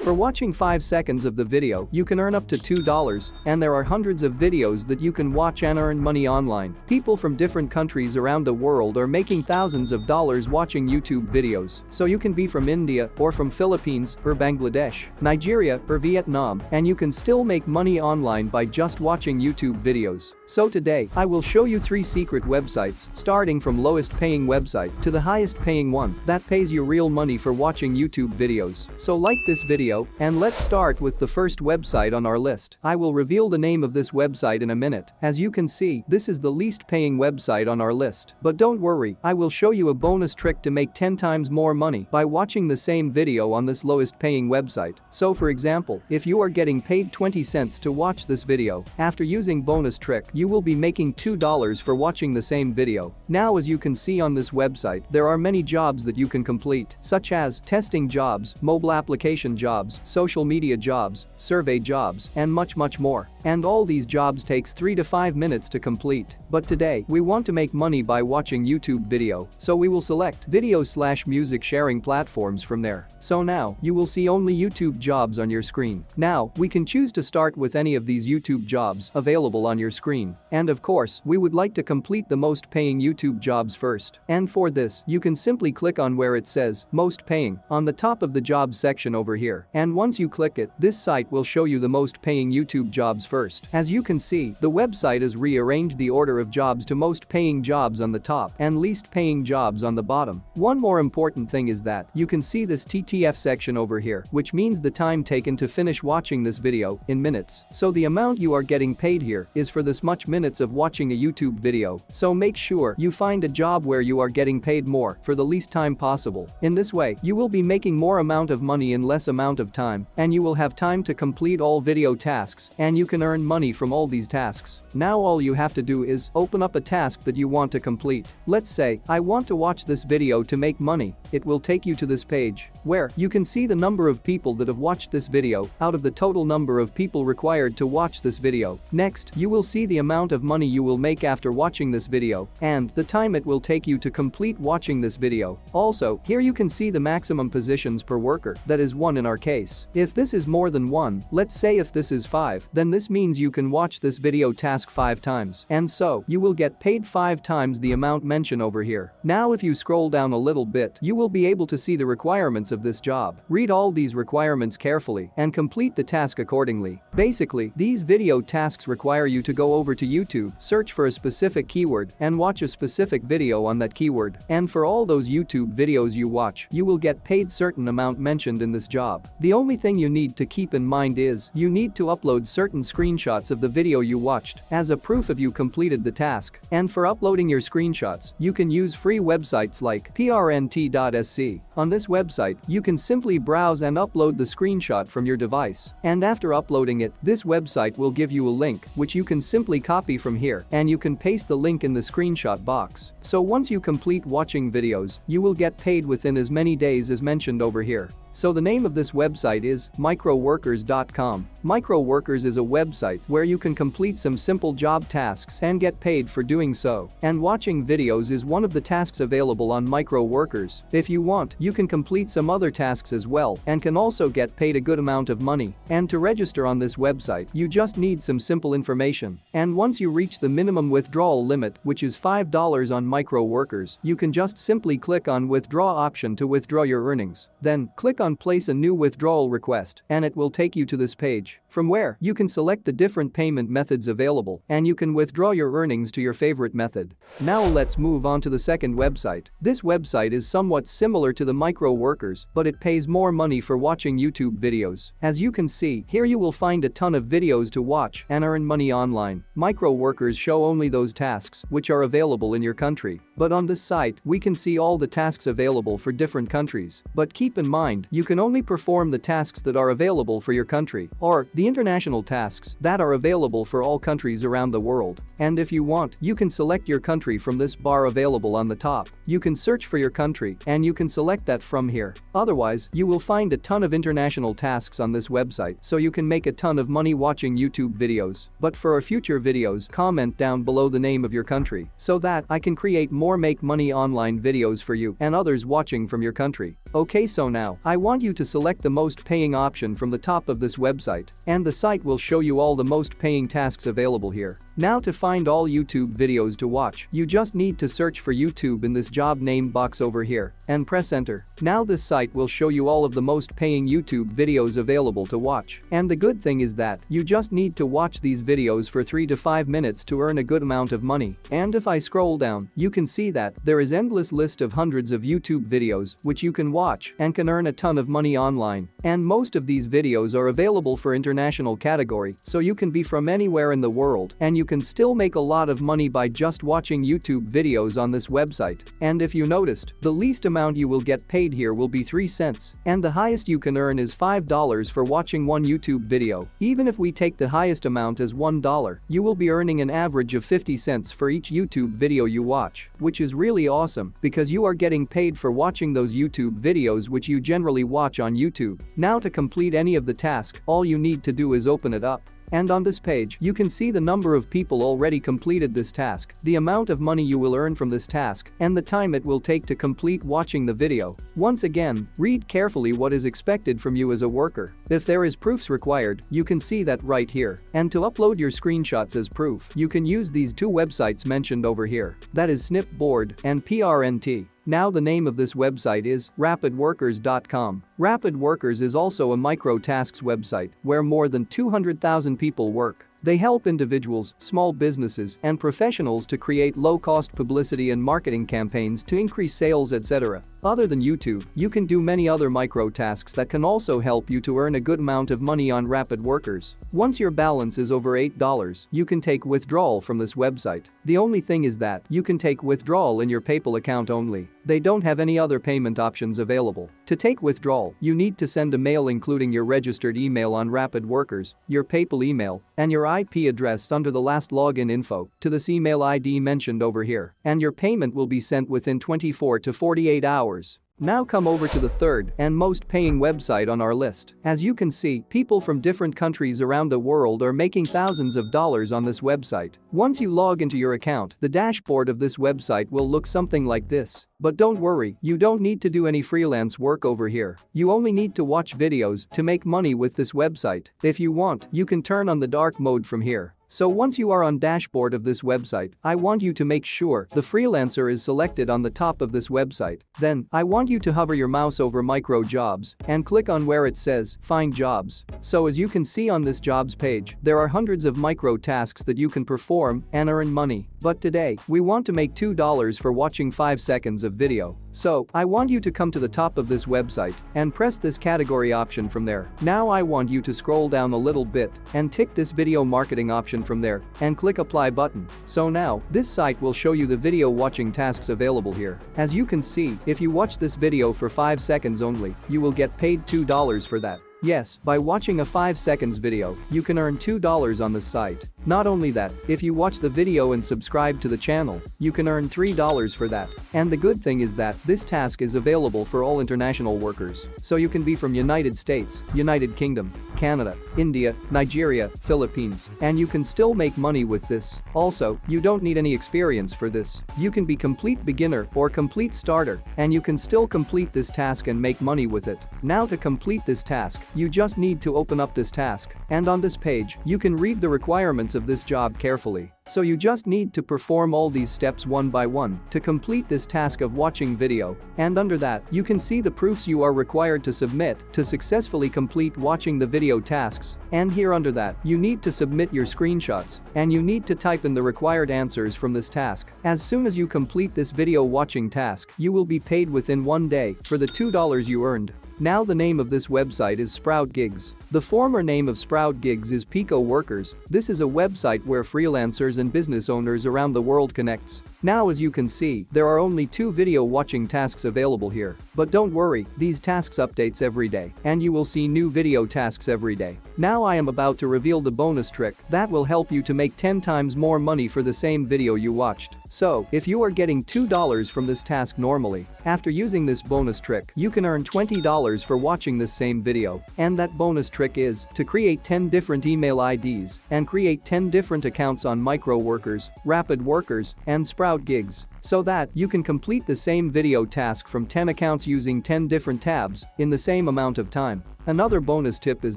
For watching 5 seconds of the video, you can earn up to $2, and there are hundreds of videos that you can watch and earn money online. People from different countries around the world are making thousands of dollars watching YouTube videos. So you can be from India or from Philippines or Bangladesh, Nigeria or Vietnam, and you can still make money online by just watching YouTube videos. So today, I will show you 3 secret websites, starting from lowest paying website to the highest paying one that pays you real money for watching YouTube videos. So like this video, and let's start with the first website on our list. I will reveal the name of this website in a minute. As you can see, this is the least paying website on our list. But don't worry, I will show you a bonus trick to make 10 times more money by watching the same video on this lowest paying website. So for example, if you are getting paid 20 cents to watch this video, after using bonus trick, you will be making $2 for watching the same video. Now as you can see on this website, there are many jobs that you can complete, such as testing jobs, mobile application jobs, social media jobs, survey jobs, and much more. And all these jobs takes 3 to 5 minutes to complete. But today, we want to make money by watching YouTube video, so we will select video/music sharing platforms from there. So now, you will see only YouTube jobs on your screen. Now, we can choose to start with any of these YouTube jobs available on your screen. And of course, we would like to complete the most paying YouTube jobs first. And for this, you can simply click on where it says most paying on the top of the jobs section over here. And once you click it, this site will show you the most paying YouTube jobs first. As you can see, the website has rearranged the order of jobs to most paying jobs on the top and least paying jobs on the bottom. One more important thing is that you can see this TTF section over here, which means the time taken to finish watching this video in minutes. So the amount you are getting paid here is for this much minutes of watching a YouTube video. So make sure you find a job where you are getting paid more for the least time possible. In this way, you will be making more amount of money in less amount of time, and you will have time to complete all video tasks, and you can earn money from all these tasks. Now all you have to do is open up a task that you want to complete. Let's say, I want to watch this video to make money. It will take you to this page, where you can see the number of people that have watched this video out of the total number of people required to watch this video. Next, you will see the amount of money you will make after watching this video, and the time it will take you to complete watching this video. Also, here you can see the maximum positions per worker, that is 1 in our case. If this is more than 1, let's say if this is 5, then this means you can watch this video task 5 times. And so, you will get paid 5 times the amount mentioned over here. Now if you scroll down a little bit, you will be able to see the requirements of this job. Read all these requirements carefully and complete the task accordingly. Basically, these video tasks require you to go over to YouTube, search for a specific keyword, and watch a specific video on that keyword. And for all those YouTube videos you watch, you will get paid certain amount mentioned in this job. The only thing you need to keep in mind is you need to upload certain screenshots of the video you watched as a proof of you completed the task. And for uploading your screenshots, you can use free websites like prnt.sc. On this website, you can simply browse and upload the screenshot from your device. And after uploading it, this website will give you a link, which you can simply copy from here, and you can paste the link in the screenshot box. So once you complete watching videos, you will get paid within as many days as mentioned over here. So the name of this website is Microworkers.com. Microworkers is a website where you can complete some simple job tasks and get paid for doing so. And watching videos is one of the tasks available on Microworkers. If you want, you can complete some other tasks as well and can also get paid a good amount of money. And to register on this website, you just need some simple information. And once you reach the minimum withdrawal limit, which is $5 on Microworkers, you can just simply click on withdraw option to withdraw your earnings. Then click on place a new withdrawal request, and it will take you to this page, from where you can select the different payment methods available, and you can withdraw your earnings to your favorite method. Now let's move on to the second website. This website is somewhat similar to the Microworkers, but it pays more money for watching YouTube videos. As you can see, here you will find a ton of videos to watch and earn money online. Microworkers show only those tasks which are available in your country. But on this site, we can see all the tasks available for different countries. But keep in mind, you can only perform the tasks that are available for your country, or the international tasks that are available for all countries around the world. And if you want, you can select your country from this bar available on the top. You can search for your country, and you can select that from here. Otherwise, you will find a ton of international tasks on this website, so you can make a ton of money watching YouTube videos. But for our future videos, comment down below the name of your country, so that I can create more make money online videos for you and others watching from your country. Okay, so now I want you to select the most paying option from the top of this website, and the site will show you all the most paying tasks available here. Now to find all YouTube videos to watch, you just need to search for YouTube in this job name box over here and press enter. Now this site will show you all of the most paying YouTube videos available to watch. And the good thing is that you just need to watch these videos for 3 to 5 minutes to earn a good amount of money. And if I scroll down, you can see that there is endless list of hundreds of YouTube videos which you can watch and can earn a ton of money online. And most of these videos are available for international category, so you can be from anywhere in the world and you can still make a lot of money by just watching YouTube videos on this website. And if you noticed, the least amount you will get paid here will be 3 cents, and the highest you can earn is $5 for watching one YouTube video. Even if we take the highest amount as $1, you will be earning an average of 50 cents for each YouTube video you watch, which is really awesome because you are getting paid for watching those YouTube videos which you generally watch on YouTube. Now to complete any of the task, all you need to do is open it up. And on this page, you can see the number of people already completed this task, the amount of money you will earn from this task, and the time it will take to complete watching the video. Once again, read carefully what is expected from you as a worker. If there is proofs required, you can see that right here. And to upload your screenshots as proof, you can use these two websites mentioned over here. That is Snipboard and PRNT. Now the name of this website is rapidworkers.com. Rapidworkers is also a micro-tasks website where more than 200,000 people work. They help individuals, small businesses, and professionals to create low-cost publicity and marketing campaigns to increase sales, etc. Other than YouTube, you can do many other micro-tasks that can also help you to earn a good amount of money on rapidworkers. Once your balance is over $8, you can take withdrawal from this website. The only thing is that you can take withdrawal in your PayPal account only. They don't have any other payment options available. To take withdrawal, you need to send a mail including your registered email on rapidworkers, your PayPal email, and your IP address under the last login info to this email ID mentioned over here, and your payment will be sent within 24 to 48 hours. Now come over to the third and most paying website on our list. As you can see, people from different countries around the world are making thousands of dollars on this website. Once you log into your account, the dashboard of this website will look something like this. But don't worry, you don't need to do any freelance work over here. You only need to watch videos to make money with this website. If you want, you can turn on the dark mode from here. So once you are on dashboard of this website, I want you to make sure the freelancer is selected on the top of this website. Then, I want you to hover your mouse over micro jobs and click on where it says find jobs. So as you can see on this jobs page, there are hundreds of micro tasks that you can perform and earn money. But today, we want to make $2 for watching 5 seconds of video. So, I want you to come to the top of this website and press this category option from there. Now I want you to scroll down a little bit and tick this video marketing option from there and click apply button. So now, this site will show you the video watching tasks available here. As you can see, if you watch this video for 5 seconds only, you will get paid $2 for that. Yes, by watching a 5 seconds video, you can earn $2 on this site. Not only that, if you watch the video and subscribe to the channel, you can earn $3 for that. And the good thing is that this task is available for all international workers. So you can be from United States, United Kingdom, Canada, India, Nigeria, Philippines, and you can still make money with this. Also, you don't need any experience for this. You can be complete beginner or complete starter, and you can still complete this task and make money with it. Now to complete this task, you just need to open up this task, and on this page, you can read the requirements of this job carefully. So you just need to perform all these steps one by one to complete this task of watching video, and under that, you can see the proofs you are required to submit to successfully complete watching the video tasks. And here under that, you need to submit your screenshots, and you need to type in the required answers from this task. As soon as you complete this video watching task, you will be paid within 1 day for the $2 you earned. Now the name of this website is sproutgigs. The former name of sproutgigs is picoworkers. This is a website where freelancers and business owners around the world connects. Now as you can see, there are only 2 video watching tasks available here. But don't worry, these tasks updates every day, and you will see new video tasks every day. Now I am about to reveal the bonus trick that will help you to make 10 times more money for the same video you watched. So, if you are getting $2 from this task normally, after using this bonus trick, you can earn $20 for watching this same video. And that bonus trick is to create 10 different email IDs and create 10 different accounts on Microworkers, rapidworkers, and Sprout sproutgigs so that you can complete the same video task from 10 accounts using 10 different tabs in the same amount of time. Another bonus tip is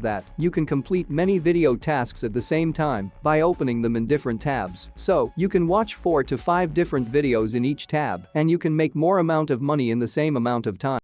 that you can complete many video tasks at the same time by opening them in different tabs. So, you can watch 4 to 5 different videos in each tab and you can make more amount of money in the same amount of time.